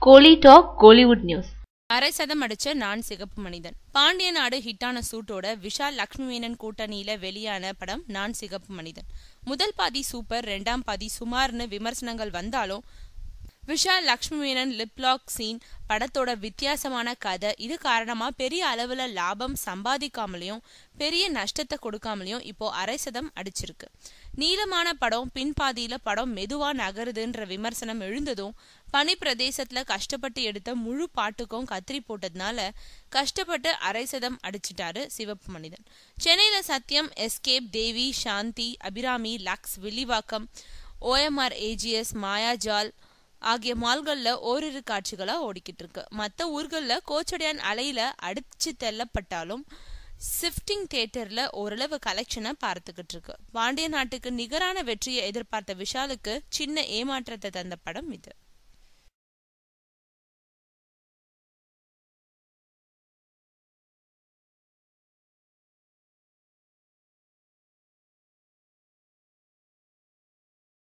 கோலி talk Kollywood news. அரை சதம் அடிச்ச நான் சிகப்பு மனிதன். பாண்டிய நாடு ஹிட்டான சூட்டோட விஷால் லக்ஷ்மி மேனன் கூட்டணியில வெளியான படம் நான் சிகப்பு மனிதன். முதல் பாதி சூப்பர், ரெண்டாம் பாதி சுமார்னு விமர்சனங்கள் வந்தாலும் விஷால் லக்ஷ்மி மேனன் லிப்லாக் சீன், படத்தோட வித்தியாசமான கதை, இது காரணமா பெரிய அளவுல லாபம் சம்பாதிக்காமலையும் பெரிய நஷ்டத்தை கொடுக்காமலையும் இப்போ அரை சதம் அடிச்சிருக்கு. நீளமான படம், பின்பாதியில படம் மெதுவா நகருதுன்ற விமர்சனம் எழுந்ததும் பனி பிரதேசத்துல கஷ்டப்பட்டு எடுத்த முழு பாட்டுக்கும் கத்திரி போட்டதுனால கஷ்டப்பட்டு அரை சதம் அடிச்சிட்டாரு சிவப்பு மனிதன். சென்னையில Sathyam, Escape, Devi, Shanthi, Abirami, Luxe, Villivakkam, OMR AGS, Mayajaal ஆகிய மால்கள்ல ஓரிரு காட்சிகளா ஓடிக்கிட்டு இருக்கு. மற்ற ஊர்கள்ல கோச்சடையான் அலையில அடிச்சு தெல்லப்பட்டாலும் ஷிஃப்டிங் தியேட்டர்ல ஓரளவு கலெக்ஷனை பார்த்துக்கிட்டு இருக்கு. பாண்டிய நாட்டுக்கு நிகரான வெற்றியை எதிர்பார்த்த விஷாலுக்கு சின்ன ஏமாற்றத்தை தந்த படம் இது.